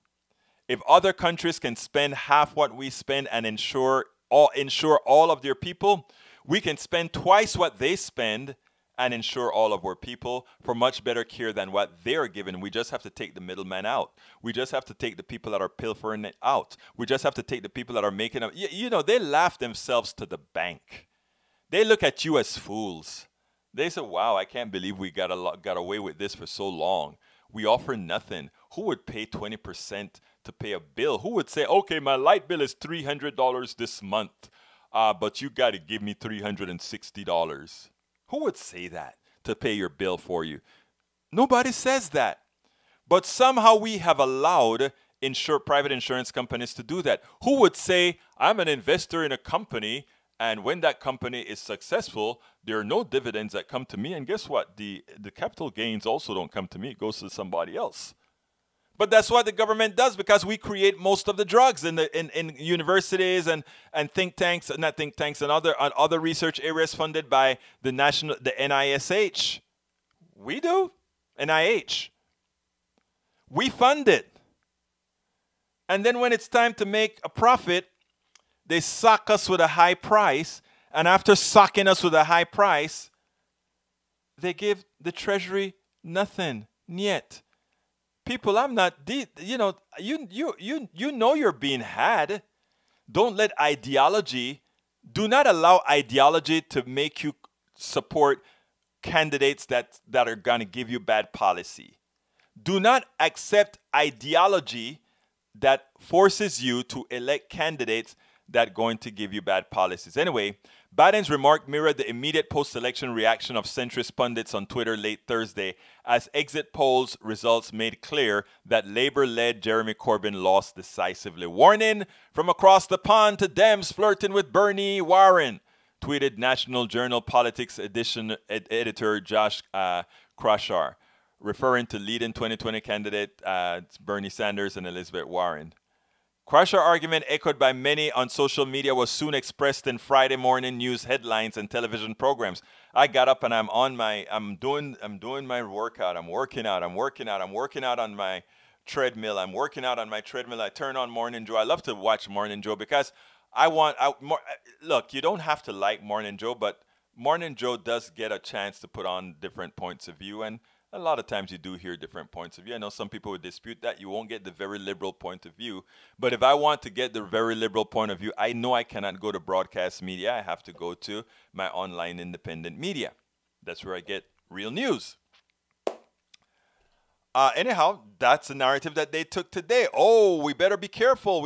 If other countries can spend half what we spend and insure all of their people, we can spend twice what they spend and insure all of our people for much better care than what they're given. We just have to take the middleman out. We just have to take the people that are pilfering it out. We just have to take the people that are making up. You know, they laugh themselves to the bank. They look at you as fools. They say, wow, I can't believe we got away with this for so long. We offer nothing. Who would pay 20% to pay a bill? Who would say, okay, my light bill is $300 this month, but you got to give me $360? Who would say that to pay your bill for you? Nobody says that. But somehow we have allowed private insurance companies to do that. Who would say, I'm an investor in a company And when that company is successful, there are no dividends that come to me. And guess what? The capital gains also don't come to me. It goes to somebody else. But that's what the government does, because we create most of the drugs in universities and think tanks, not think tanks, and other research areas funded by the NISH. We do. NIH. We fund it. And then when it's time to make a profit, they sock us with a high price. And after socking us with a high price, they give the Treasury nothing. Niet. People, I'm not, you know you're being had. Don't let ideology, do not allow ideology to make you support candidates that are going to give you bad policy. Do not accept ideology that forces you to elect candidates that are going to give you bad policies. Anyway, Biden's remark mirrored the immediate post-election reaction of centrist pundits on Twitter late Thursday, as exit polls results made clear that Labor-led Jeremy Corbyn lost decisively. Warning from across the pond to Dems flirting with Bernie Warren, tweeted National Journal Politics editor Josh Krashar, referring to leading 2020 candidate Bernie Sanders and Elizabeth Warren. Krashar argument, echoed by many on social media, was soon expressed in Friday morning news headlines and television programs. I got up and I'm doing my workout. I'm working out on my treadmill. I turn on Morning Joe. I love to watch Morning Joe because look, you don't have to like Morning Joe, but Morning Joe does get a chance to put on different points of view, and a lot of times you do hear different points of view. I know some people would dispute that. You won't get the very liberal point of view. But if I want to get the very liberal point of view, I know I cannot go to broadcast media. I have to go to my online independent media. That's where I get real news. Anyhow, that's the narrative that they took today. Oh, we better be careful.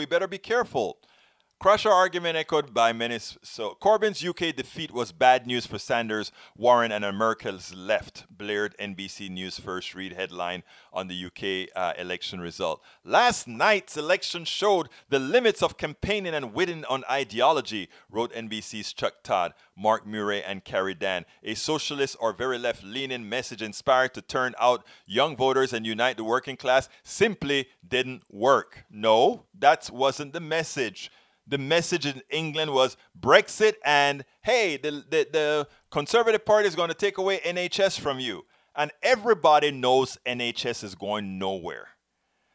Krashar argument echoed by many. So Corbyn's UK defeat was bad news for Sanders, Warren, and America's left, blared NBC News first read headline on the UK election result. Last night's election showed the limits of campaigning and winning on ideology, wrote NBC's Chuck Todd, Mark Murray, and Carrie Dan. A socialist or very left-leaning message inspired to turn out young voters and unite the working class simply didn't work. No, that wasn't the message. The message in England was Brexit and, hey, the Conservative Party is going to take away NHS from you. And everybody knows NHS is going nowhere.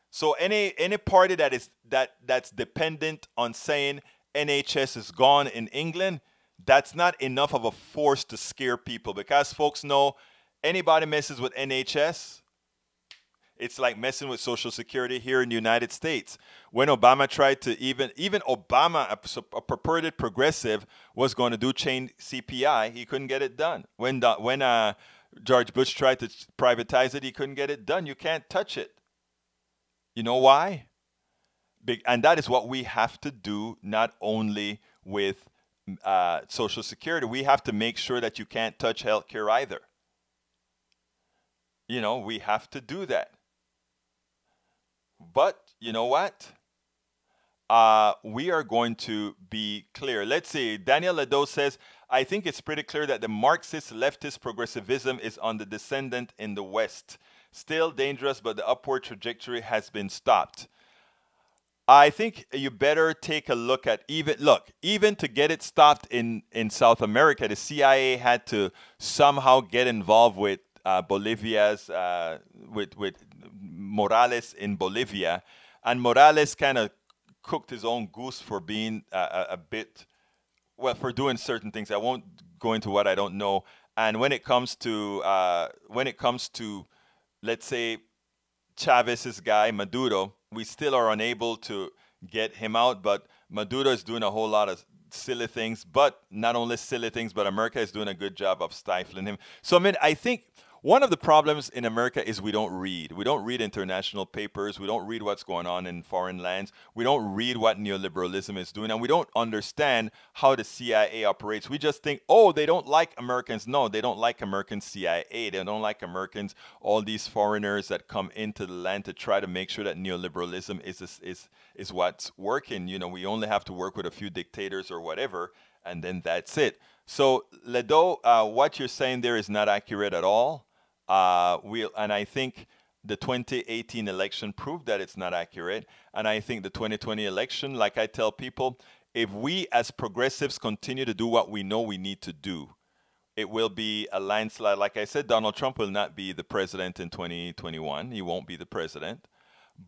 So any party that's dependent on saying NHS is gone in England, that's not enough of a force to scare people, because folks know anybody messes with NHS, it's like messing with Social Security here in the United States. When Obama tried to even Obama, a purported progressive, was going to do change CPI, he couldn't get it done. When George Bush tried to privatize it, he couldn't get it done. You can't touch it. You know why? And that is what we have to do, not only with Social Security. We have to make sure that you can't touch healthcare either. You know, we have to do that. But you know what? We are going to be clear. Let's see. Daniel Ledo says, I think it's pretty clear that the Marxist leftist progressivism is on the descendant in the West. Still dangerous, but the upward trajectory has been stopped. I think you better take a look at even to get it stopped in South America, the CIA had to somehow get involved with Bolivia's, with Morales in Bolivia, and Morales kind of cooked his own goose for being for doing certain things. I won't go into what I don't know. And when it comes to let's say Chavez's guy Maduro, we still are unable to get him out. But Maduro is doing a whole lot of silly things. But not only silly things, but America is doing a good job of stifling him. So I mean, I think one of the problems in America is we don't read. We don't read international papers. We don't read what's going on in foreign lands. We don't read what neoliberalism is doing. And we don't understand how the CIA operates. We just think, oh, they don't like Americans. No, they don't like American CIA. They don't like Americans, all these foreigners that come into the land to try to make sure that neoliberalism is what's working. You know, we only have to work with a few dictators or whatever, and then that's it. So, Ledo, what you're saying there is not accurate at all. And I think the 2018 election proved that it's not accurate. And I think the 2020 election, like I tell people, if we as progressives continue to do what we know we need to do, it will be a landslide. Like I said, Donald Trump will not be the president in 2021. He won't be the president.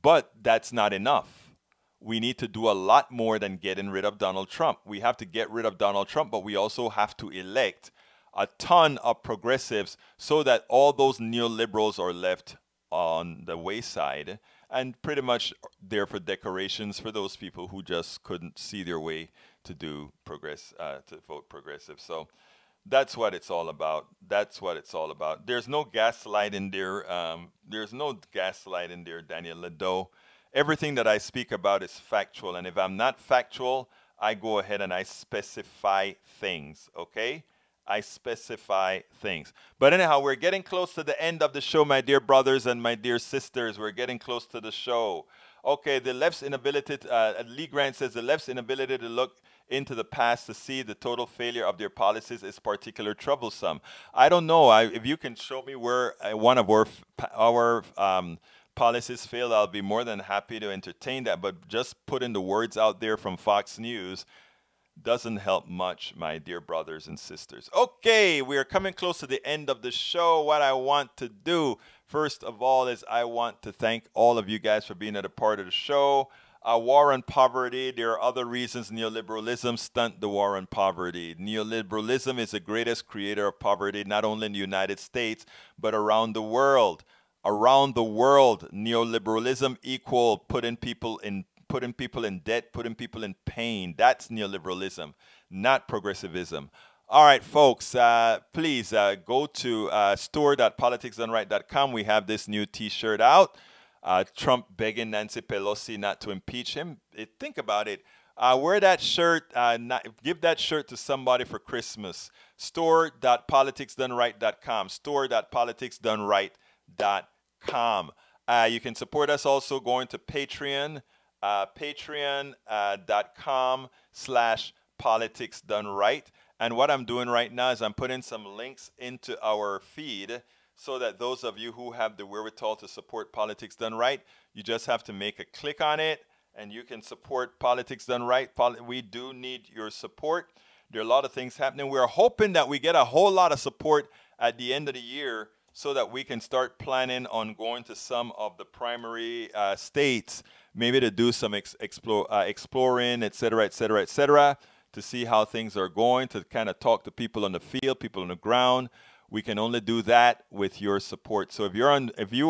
But that's not enough. We need to do a lot more than getting rid of Donald Trump. We have to get rid of Donald Trump, but we also have to elect a ton of progressives so that all those neoliberals are left on the wayside and pretty much there for decorations for those people who just couldn't see their way to to vote progressive. So that's what it's all about. That's what it's all about. There's no gaslight in there. There's no gaslight in there, Daniel Ledo. Everything that I speak about is factual. And if I'm not factual, I go ahead and I specify things, okay? I specify things. But anyhow, we're getting close to the end of the show, my dear brothers and my dear sisters. We're getting close to the show. Okay, the left's inability, Lee Grant says, the left's inability to look into the past to see the total failure of their policies is particularly troublesome. I don't know. If you can show me where one of our policies failed, I'll be more than happy to entertain that. But just putting the words out there from Fox News doesn't help much, my dear brothers and sisters. Okay, we are coming close to the end of the show. What I want to do, first of all, is I want to thank all of you guys for being a part of the show. War on poverty, there are other reasons neoliberalism stunt the war on poverty. Neoliberalism is the greatest creator of poverty, not only in the United States, but around the world. Around the world, neoliberalism equal putting people in debt, putting people in pain. That's neoliberalism, not progressivism. All right, folks, please go to store.politicsdoneright.com. We have this new T-shirt out. Trump begging Nancy Pelosi not to impeach him. Think about it. Wear that shirt. Give that shirt to somebody for Christmas. Store.politicsdoneright.com. Store.politicsdoneright.com. You can support us also going to Patreon. Patreon.com/politicsdoneright. And what I'm doing right now is I'm putting some links into our feed so that those of you who have the wherewithal to support Politics Done Right, you just have to make a click on it and you can support Politics Done Right. We do need your support. There are a lot of things happening. We're hoping that we get a whole lot of support at the end of the year so that we can start planning on going to some of the primary states, maybe to do some exploring, et cetera, to see how things are going, to kind of talk to people on the field, people on the ground. We can only do that with your support. So if you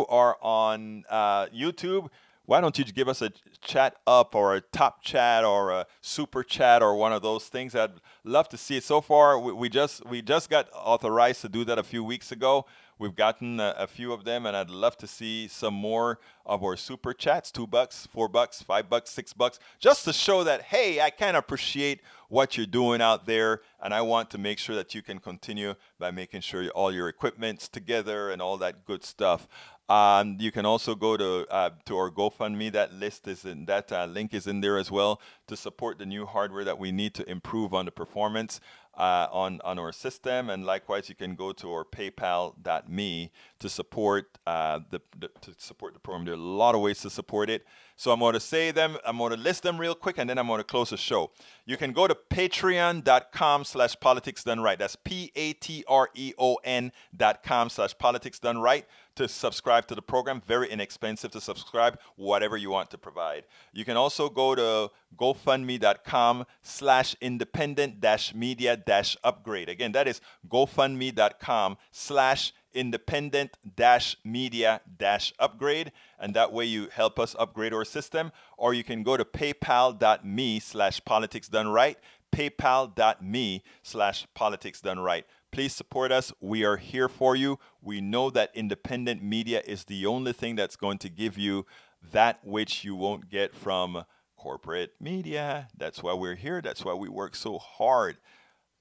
are on YouTube, why don't you give us a chat up or a top chat or a super chat or one of those things? I'd love to see it. So far, we just got authorized to do that a few weeks ago. We've gotten a few of them, and I'd love to see some more of our super chats, $2, $4, $5, $6, just to show that, hey, I kind of appreciate what you're doing out there, and I want to make sure that you can continue by making sure all your equipment's together and all that good stuff. You can also go to our GoFundMe. That list is in that link is in there as well to support the new hardware that we need to improve on the performance on our system. And likewise, you can go to our PayPal.me to support the program. There are a lot of ways to support it. So I'm going to say them. I'm going to list them real quick, and then I'm going to close the show. You can go to patreon.com/politicsdoneright. That's patreon.com/politicsdoneright to subscribe to the program. Very inexpensive to subscribe, whatever you want to provide. You can also go to gofundme.com/independent-media-upgrade. Again, that is gofundme.com/independent-media-upgrade. And that way you help us upgrade our system. Or you can go to paypal.me/politicsdoneright. paypal.me/politicsdoneright. Please support us. We are here for you. We know that independent media is the only thing that's going to give you that which you won't get from corporate media. That's why we're here. That's why we work so hard.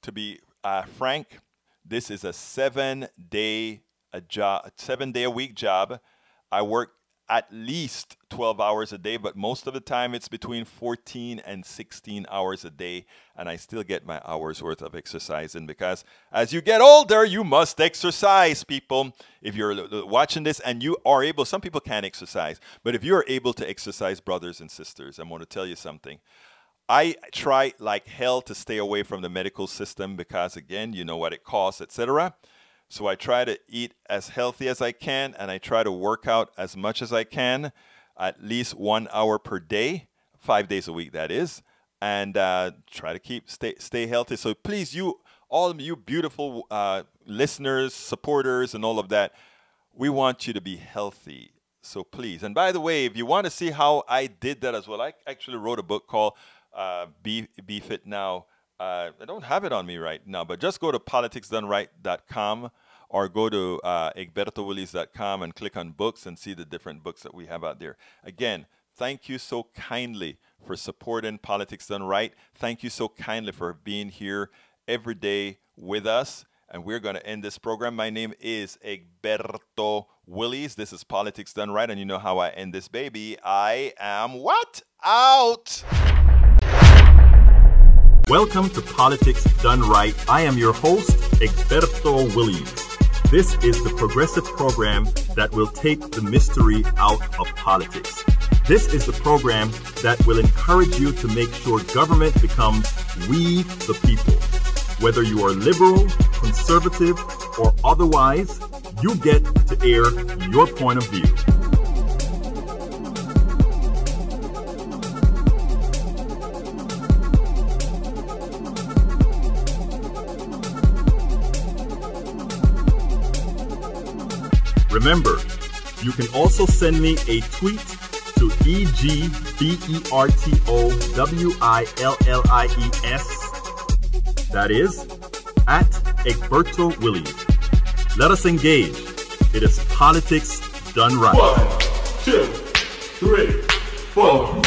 To be frank, this is a 7-day a week job. I work at least 12 hours a day, but most of the time it's between 14 and 16 hours a day, and I still get my hours worth of exercise in, because as you get older, you must exercise, people. If you're watching this and you are able, some people can't exercise, but if you're able to exercise, brothers and sisters, I'm going to tell you something. I try like hell to stay away from the medical system because, again, you know what it costs, etc. So I try to eat as healthy as I can, and I try to work out as much as I can, at least 1 hour per day, 5 days a week, that is, and try to stay healthy. So please, all of you beautiful listeners, supporters, and all of that, we want you to be healthy. So please. And by the way, if you want to see how I did that as well, I actually wrote a book called Be Fit Now. I don't have it on me right now, but just go to politicsdoneright.com or go to egbertowillies.com and click on books and see the different books that we have out there. Again, thank you so kindly for supporting Politics Done Right. Thank you so kindly for being here every day with us. And we're going to end this program. My name is Egberto Willies. This is Politics Done Right. And you know how I end this baby. I am what? Out! Welcome to Politics Done Right. I am your host, Egberto Willies. This is the progressive program that will take the mystery out of politics. This is the program that will encourage you to make sure government becomes we the people. Whether you are liberal, conservative, or otherwise, you get to air your point of view. Remember, you can also send me a tweet to EGBERTOWILLIES. That is, at Egberto Willies. Let us engage. It is Politics Done Right. 1, 2, 3, 4.